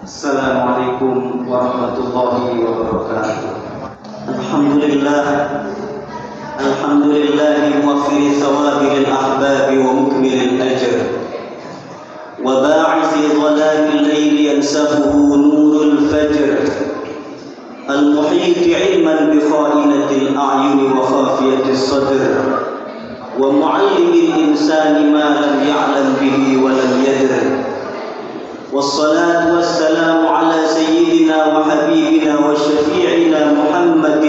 Assalamualaikum warahmatullahi wabarakatuh. Alhamdulillah, alhamdulillahi muwaffiri thawabil ahbabi wa mukmilil ajr wa ba'isi dhalamil layli yansafuhu nurul fajr al-muhiti ilman bi kha'inatil a'yuni wa khafiyatis sadr wa mu'allimil insani ma lam ya'lam bihi wa lam yadr. والصلاة والسلام على سيدنا وحبيبنا وشفيعنا محمد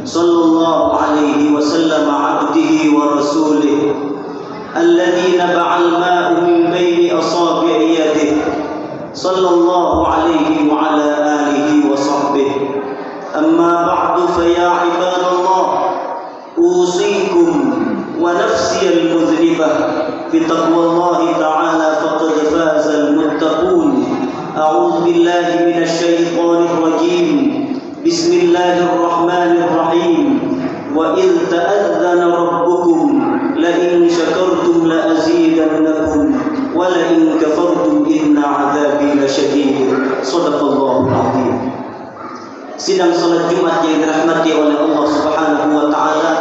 صلى الله عليه وسلم عبده ورسوله الذي نبع الماء من بين أصابع يده صلى الله عليه وعلى آله وصحبه. أما بعد فيا عباد الله أوصيكم ونفسي المذنبة بتقوى الله تعالى فقد فاز المتقون. أعوذ بالله من الشيطان الرجيم. بسم الله الرحمن الرحيم. وإذ تأذن ربكم لئن شكرتم لأزيدنكم ولئن كفرتم إن عذابي لشديد. صدق الله العظيم. Sidang salat Jumat yang dirahmati oleh Allah Subhanahu wa taala,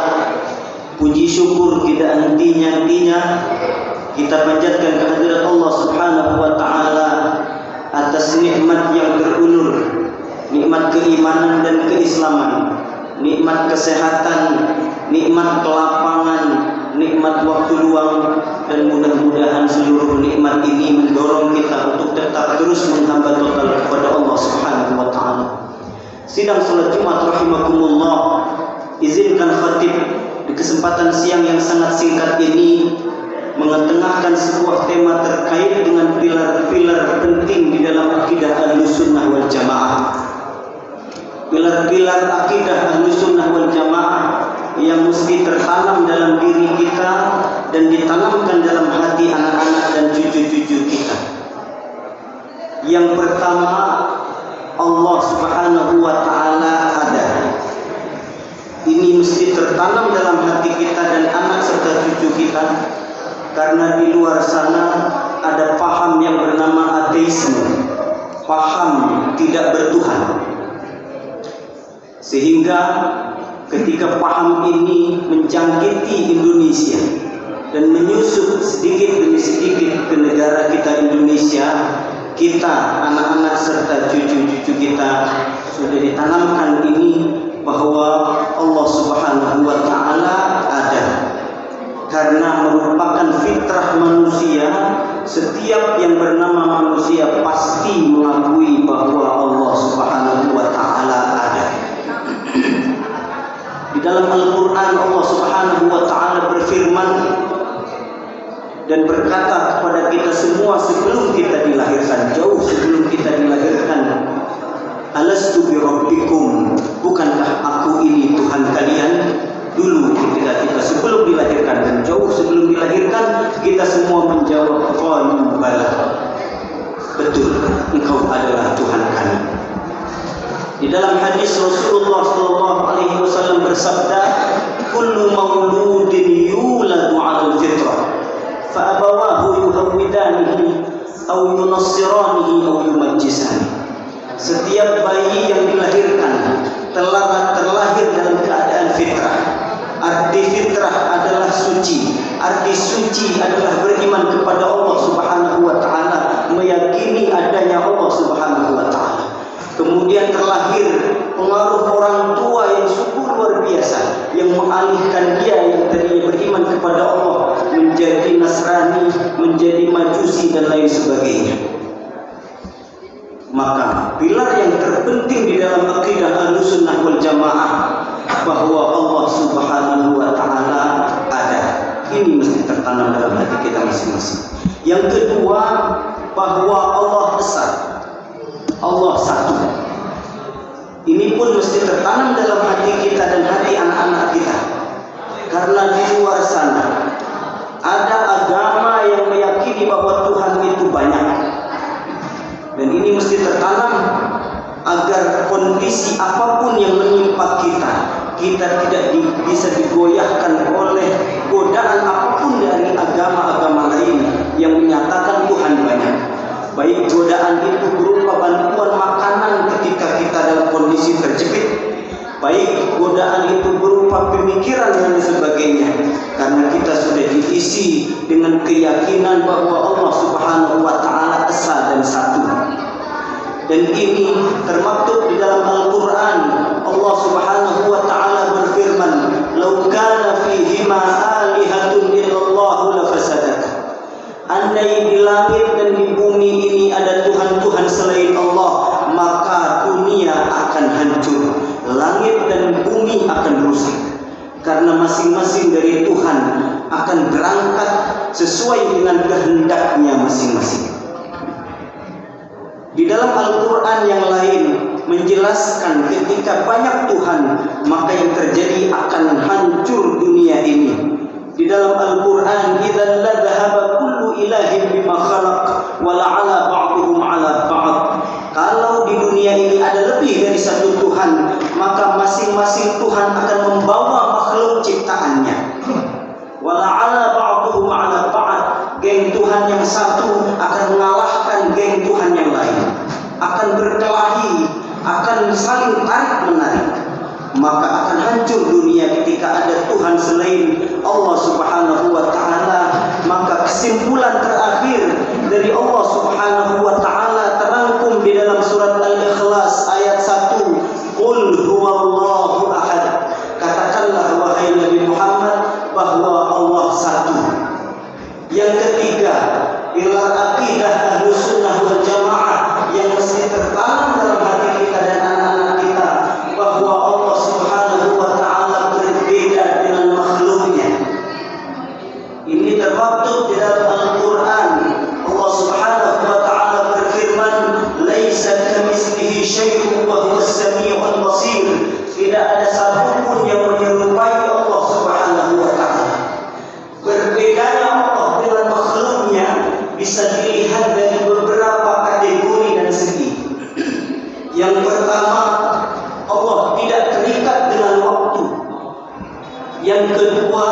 puji syukur tidak henti-hentinya kita panjatkan kehadirat Allah Subhanahu wa taala atas nikmat yang terulur, nikmat keimanan dan keislaman, nikmat kesehatan, nikmat kelapangan, nikmat waktu luang, dan mudah-mudahan seluruh nikmat ini mendorong kita untuk tetap terus menghamba total kepada Allah Subhanahu wa taala. Sidang salat Jumat rahimakumullah, izinkan khatib di kesempatan siang yang sangat singkat ini mengetengahkan sebuah tema terkait dengan pilar-pilar penting di dalam akidah Ahlussunnah wal Jamaah. Pilar-pilar akidah Ahlussunnah wal Jamaah yang mesti tertanam dalam diri kita dan ditanamkan dalam hati anak-anak dan cucu-cucu kita. Yang pertama, Allah Subhanahu wa taala ada. Ini mesti tertanam dalam hati kita dan anak serta cucu kita, karena di luar sana ada paham yang bernama ateisme, paham tidak bertuhan. Sehingga ketika paham ini menjangkiti Indonesia dan menyusup sedikit demi sedikit ke negara kita Indonesia, kita anak-anak serta cucu-cucu kita sudah ditanamkan ini bahwa Allah Subhanahu wa taala ada. Karena merupakan fitrah manusia, setiap yang bernama manusia pasti mengakui bahwa Allah Subhanahu wa taala ada. Di dalam Al-Qur'an Allah Subhanahu wa taala berfirman dan berkata kepada kita semua sebelum kita dilahirkan, jauh sebelum kita dilahirkan, alastu bi rabbikum, bukankah aku ini Tuhan kalian? Dulu ketika kita sebelum dilahirkan dan jauh sebelum dilahirkan, kita semua menjawab qalu bala, betul, engkau adalah Tuhan kami. Di dalam hadis Rasulullah SAW bersabda, kullu mauludin yuladu 'alal fitrah fa abawahu yuhawwidanihi aw yunassiranihi aw yumajjisanihi. Setiap bayi yang dilahirkan terlahir dalam keadaan fitrah. Arti fitrah adalah suci. Arti suci adalah beriman kepada Allah Subhanahu wa taala, meyakini adanya Allah Subhanahu wa taala. Kemudian terlahir pengaruh orang tua yang sungguh luar biasa, yang mengalihkan dia yang tadinya beriman kepada Allah menjadi Nasrani, menjadi Majusi dan lain sebagainya. Maka pilar yang terpenting di dalam akidah Ahlussunnah wal Jamaah bahwa Allah Subhanahu wa taala ada. Ini mesti tertanam dalam hati kita masing-masing. Yang kedua, bahwa Allah besar, Allah satu. Ini pun mesti tertanam dalam hati kita dan hati anak-anak kita. Karena di luar sana ada agama yang meyakini bahwa Tuhan itu banyak. Dan ini mesti tertanam agar kondisi apapun yang menimpa kita tidak bisa digoyahkan oleh godaan apapun dari agama-agama lain yang menyatakan Tuhan banyak. Baik godaan itu berupa pemikiran dan sebagainya, karena kita sudah diisi dengan keyakinan bahwa Allah Subhanahu wa Ta'ala esa dan satu. Dan ini termaktub di dalam Al-Quran. Allah Subhanahu wa Ta'ala berfirman, "Lau kana fihima alihatun illallahu lafasadata." Andai di langit dan di bumi ini ada Tuhan-Tuhan selain Allah, maka dunia akan hancur, langit dan bumi akan rusak. Karena masing-masing dari Tuhan akan berangkat sesuai dengan kehendaknya masing-masing. Di dalam Al-Quran yang lain menjelaskan ketika banyak Tuhan, maka yang terjadi akan hancur dunia ini. Di dalam Al-Quran, "Idzan la dhahaba kullu ilahin bima khalaq wa la'ala ba'duhum 'ala ba'd." Kalau di dunia ini ada lebih dari satu Tuhan, maka masing-masing Tuhan akan membawa makhluk ciptaannya. Wa la'ala ba'duhum 'ala ba'd. Geng Tuhan yang satu akan mengalahkan geng Tuhan yang lain, akan berkelahi, akan saling tarik menarik. Maka akan hancur dunia ketika ada Tuhan selain Allah Subhanahu wa Ta'ala. Maka kesimpulan terakhir dari Allah Subhanahu wa Ta'ala terangkum di dalam surat Al-Ikhlas ayat 1. "Qul huwallahu ahad." Katakanlah wahai Nabi Muhammad bahwa Allah satu. Yang ketiga, pilar akidah Ahlus Sunnah wal Jamaah yang mesti tertanam dalam hati kita dan anak-anak kita, bahwa Allah Subhanahu wa Ta'ala berbeda dengan makhluknya. Ini termaktub di dalam Al-Quran. Allah Subhanahu wa Ta'ala berfirman, "Laisa kamitslihi syai'un wa huwas samii'ul basir." Tidak ada satupun yang menyerupai Allah Subhanahu wa Ta'ala. Berbedanya Allah dengan makhluknya bisa dilihat dari beberapa kategori dan segi. Yang pertama, Allah tidak terikat dengan waktu. Yang kedua,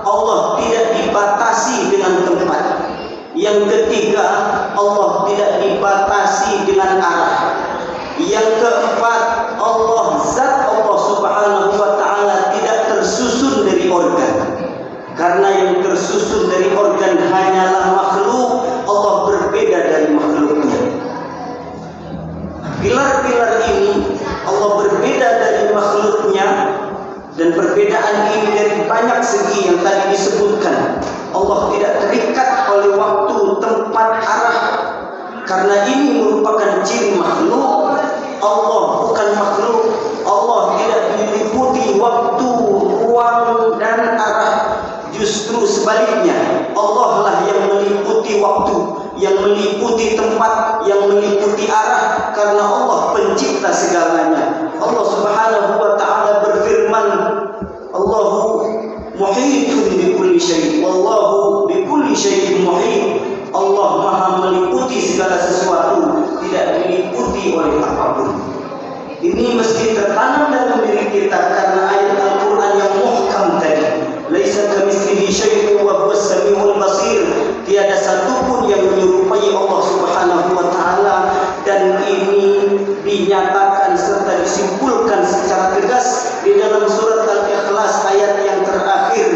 Allah tidak dibatasi dengan tempat. Yang ketiga, Allah tidak dibatasi dengan arah. Yang keempat, zat Allah Subhanahu wa Ta'ala tidak tersusun dari organ. Karena yang tersusun dari organ hanyalah makhluk, Allah berbeda dari makhluknya. Pilar-pilar ini Allah berbeda dari makhluknya, dan perbedaan ini dari banyak segi yang tadi disebutkan. Allah tidak terikat oleh waktu, tempat, arah, karena ini merupakan ciri makhluk. Allah bukan makhluk. Allah tidak diliputi waktu, ruang, dan arah. Justru sebaliknya, Allah lah yang meliputi waktu, yang meliputi tempat, yang meliputi arah, karena Allah pencipta segalanya. Allah Subhanahu wa Ta'ala berfirman, "Allahu muhitun bikulli syai', wallahu bikulli syai'in muhit." Allah Maha meliputi segala sesuatu, tidak diliputi oleh apapun. Ini mesti tertanam dalam diri kita karena ayat Al-Quran yang muhkam tadi. "Laisa kamitslihi syai'un wa huwas samii'ul basir." Tiada satupun yang menyerupai Allah Subhanahu wa Ta'ala, dan ini dinyatakan serta disimpulkan secara tegas di dalam surat Al-Ikhlas ayat yang terakhir,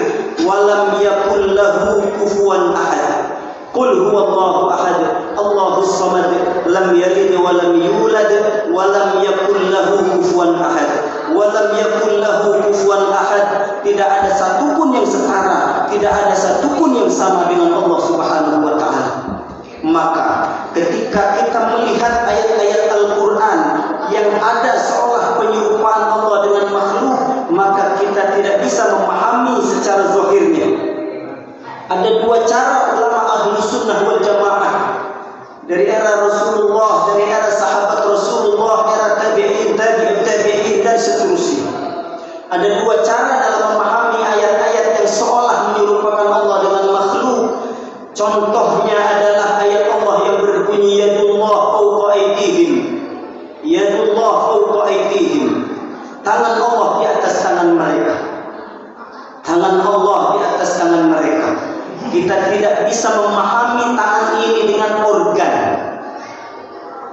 "Walam yakul lahu kufuwan ahad." "Qul huwallahu ahad, Allahus samad, lam yalid wa lam yulad wa lam yakul lahu kufuwan ahad." Walam yakul lahu kufuwan ahad. Tidak ada satupun yang setara, tidak ada satupun yang sama dengan Allah Subhanahu wa Ta'ala. Maka ketika kita melihat ayat-ayat Al-Quran yang ada seolah penyerupaan Allah dengan makhluk, maka kita tidak bisa memahami secara zahirnya. Ada dua cara ulama Ahlus Sunnah wal Jamaah dari era Rasulullah, dari era sahabat Rasulullah, era tabi'in, tabi'in, dan seterusnya. Ada dua cara dalam memahami ayat-ayat yang seolah menyerupakan Allah dengan makhluk. Contohnya adalah ayat Allah yang berbunyi, "Yadullah fawqa aydihim." Yadullah fawqa aydihim. Tangan Allah di atas tangan mereka. Tangan Allah di atas tangan mereka. Kita tidak bisa memahami tangan ini dengan organ.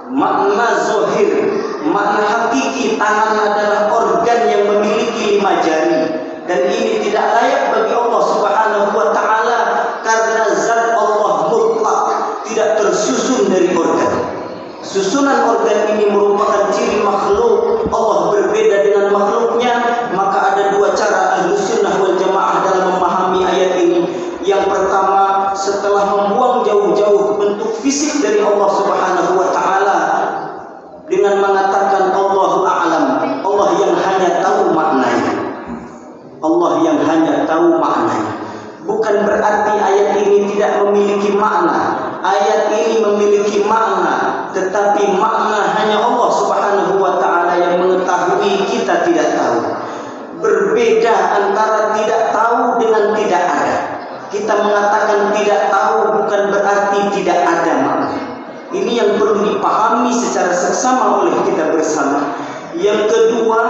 Makna zahir, makna hakiki tangan adalah organ yang memiliki 5 jari. dan ini tidak layak bagi Allah Subhanahu wa taala karena zat Allah mutlak, tidak tersusun dari organ. Susunan organ ini merupakan ciri makhluk. Allah berbeda dengan makhluknya. Maka ada dua cara Ahlus Sunnah wal Jamaah dalam memahami ayat ini. Yang pertama, setelah membuang jauh-jauh bentuk fisik dari Allah Subhanahu wa taala dengan mengatakan Allahu a'lam, Allah yang hanya tahu maknanya. Allah yang hanya tahu maknanya. Bukan berarti ayat ini tidak memiliki makna. Ayat ini memiliki makna, tetapi makna hanya Allah Subhanahu wa taala yang mengetahui, kita tidak tahu. Berbeda antara tidak tahu dengan tidak ada. Kita mengatakan tidak tahu bukan berarti tidak ada makna. Ini yang perlu dipahami secara seksama oleh kita bersama. Yang kedua,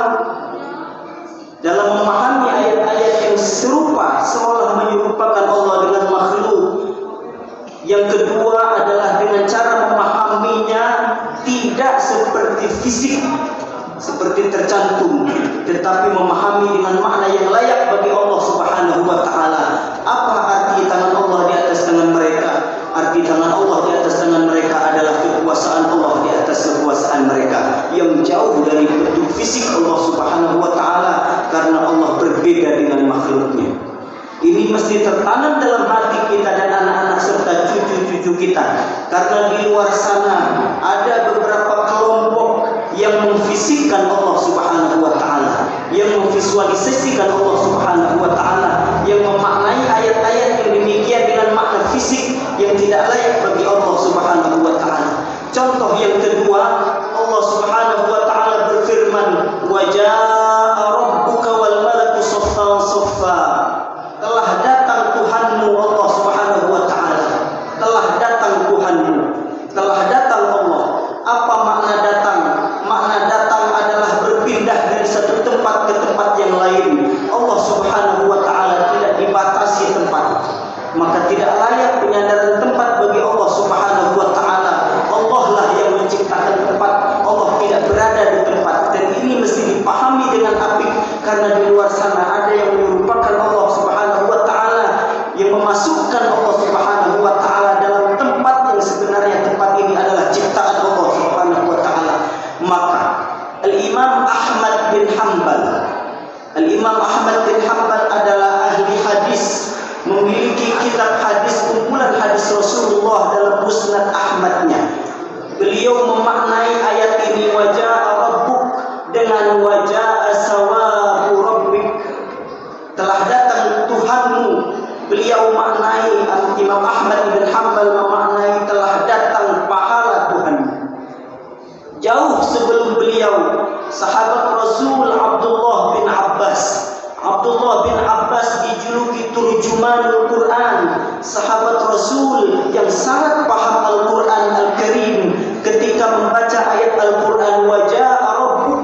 dalam memahami ayat-ayat yang serupa seolah menyerupakan Allah dengan makhluk. Yang kedua adalah dengan cara memahaminya tidak seperti fisik, seperti tercantum, tetapi memahami dengan makna yang layak bagi Allah Subhanahu wa taala. Apa arti tangan Allah di atas tangan mereka? Arti tangan Allah di atas tangan mereka adalah kekuasaan Allah di atas kekuasaan mereka, yang jauh dari bentuk fisik Allah Subhanahu wa taala, karena Allah berbeda dengan makhluknya. Ini mesti tertanam dalam hati kita dan anak-anak serta cucu-cucu kita, karena di luar sana ada beberapa kelompok yang memfisikkan Allah Subhanahu wa taala, yang memvisualisasikan Allah Subhanahu wa taala, yang memaknai ayat-ayat yang demikian dengan makna fisik yang tidak layak bagi Allah Subhanahu wa taala. Contoh yang kedua, Allah Subhanahu wa taala berfirman, "Wa jaa'a rabbuka wal malaku saffan saffa." Telah datang Tuhanmu Allah Subhanahu wa taala. Telah datang Tuhanmu. Telah datang Allah. Apa makna datang? Makna datang adalah berpindah dari satu tempat ke tempat yang lain. Allah Subhanahu wa taala tidak dibatasi tempat. Maka tidak layak penyandaran tempat bagi Allah Subhanahu wa taala. Allah lah yang menciptakan tempat. Allah tidak berada di tempat. Dan ini mesti dipahami dengan apik, karena di luar sana ada yang menyerupakan Allah Subhanahu wa taala, yang memasukkan Allah Subhanahu wa taala dalam tempat yang sebenarnya tempat ini adalah ciptaan Allah Subhanahu wa taala. Maka Al-Imam Ahmad bin Hanbal, Al-Imam Ahmad bin Hanbal adalah ahli hadis, memiliki kitab hadis, kumpulan hadis Rasulullah dalam Musnad Ahmadnya. Beliau memaknai ayat ini waja'a rabbuk dengan waja'a sawabu rabbik. Telah datang Tuhanmu. Beliau maknai, Imam Ahmad bin Hanbal memaknai telah datang pahala Tuhanmu. Jauh sebelum beliau, sahabat Rasul Abdullah bin Abbas. Abdullah bin Abbas dijuluki turjumanul Quran, sahabat Rasul yang sangat paham Al-Quran Al-Karim. Ketika membaca ayat Al-Quran waja'a rabbuk,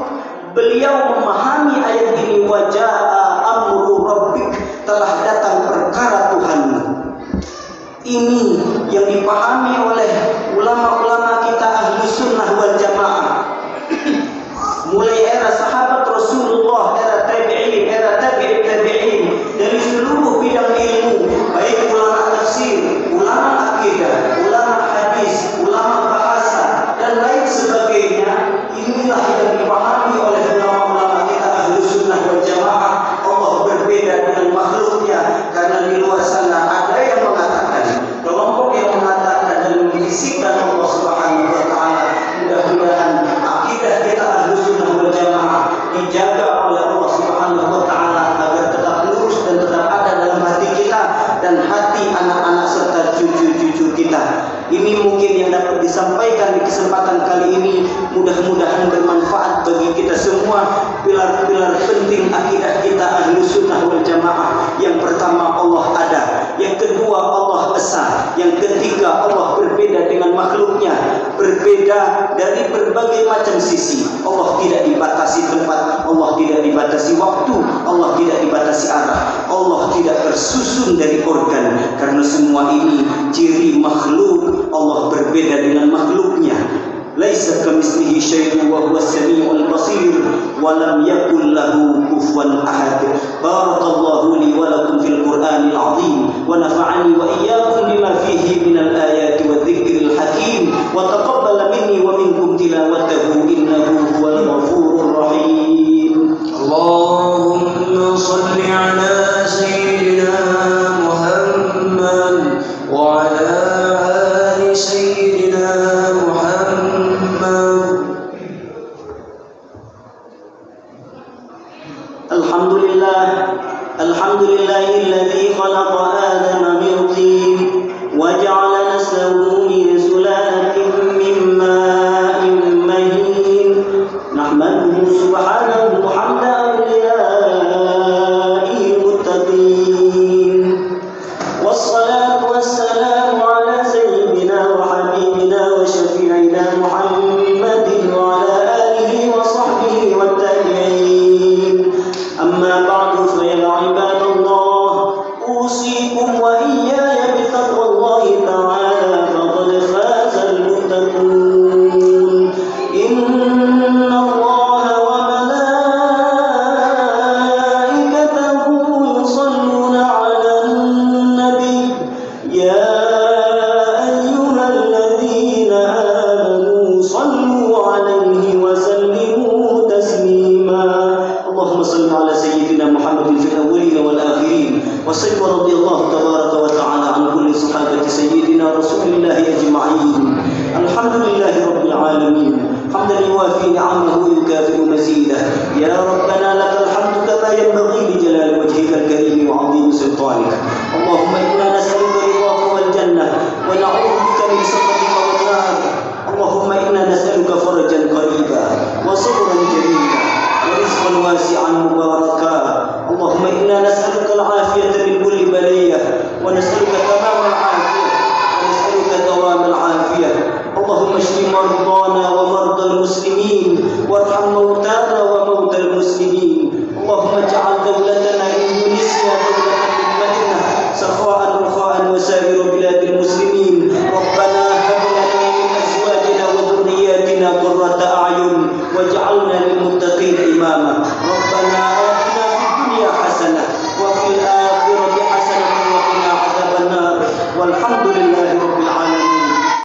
beliau memahami ayat ini waja'a amru rabbik, telah datang perkara Tuhanmu. Ini yang dipahami oleh ulama-ulama kita Ahlus Sunnah wal Jamaah. Mulai era sahabat Rasulullah, era tabi'in, era tabi'in tabi'in, dari seluruh bidang ilmu, baik ulama tafsir, ulama akidah, ulama hadis, ulama bahasa dan lain sebagainya. Inilah yang dipahami oleh ulama-ulama kita Ahlus Sunnah wal Jamaah. Allah berbeda dengan makhluknya, karena di luar sana ada yang mengatakan, kelompok yang mengatakan dan membisikkan Allah Subhanahu wa taala. Mudah-mudahan akidah kita Ahlus Sunnah wal Jamaah dijaga oleh Allah Subhanahu wa taala agar tetap lurus dan tetap ada dalam hati kita dan hati anak-anak serta cucu-cucu kita. Ini mungkin yang dapat disampaikan di kesempatan kali ini. Mudah-mudahan bermanfaat bagi kita semua. Pilar-pilar penting akidah kita Ahlus Sunnah wal Jamaah. Yang pertama, Allah ada. Yang kedua, Allah esa. Yang ketiga, Allah berbeda dengan makhluknya, berbeda dari berbagai macam sisi. Allah tidak dibatasi tempat, Allah tidak dibatasi waktu, Allah tidak dibatasi arah, Allah tidak tersusun dari organ. Karena semua ini ciri makhluk. Allah berbeda dengan makhluknya. ليس كمثله شيء وهو السميع البصير ولم يكن له كفوا أحد. بارك الله لي ولكم في القرآن العظيم ونفعني وإياكم بما فيه من الآيات والذكر الحكيم وتقبل مني ومنكم تلاوته إنه هو الغفور الرحيم. اللهم صل على سيدنا محمد وعلى آل سيدنا محمد. الحمد لله الذي خلق آدم من طين وجعل نسله من سلالة من ماء مهين نحمده سبحانه حمد أوليائه المتقين والصلاة والسلام على سيدنا وحبيبنا وشفيعنا محمد وعلى آله وصحبه والتابعين. أما بعد فيا عباد الله أوصيكم وإياي بتقوى الله تعالى فقد فاز المتقون. إن الله وملائكته يصلون على النبي يا أيها الذين آمنوا صلوا عليه وسلموا تسليما. اللهم صل على سيدنا محمد في الأولين والآخرين وصل ورضي الله تبارك وتعالى عن كل صحابة سيدنا رسول الله أجمعين. الحمد لله رب العالمين حمدا يوافي نعمه ويكافئ مزيده. يا ربنا لك الحمد كما ينبغي لجلال وجهك الكريم وعظيم سلطانك. اللهم إنا نسألك رضاك والجنة ونعوذ بك من سخطك والنار. اللهم إنا نسألك فرجا قريبا وصبرا جميلا ورزقا واسعا مباركا. اللهم إنا نسألك العافية من كل بلية ونسألك تمام العافية ونسألك دوام العافية. اللهم اشف مرضانا ومرضى المسلمين وارحم موتانا وموتى المسلمين. اللهم اجعل دولتنا إندونيسيا دولة مطمئنة سخاء رخاء وسائر بلاد المسلمين. ربنا هب لنا من أزواجنا وذرياتنا قرة أعين واجعلنا للمتقين إماما. ربنا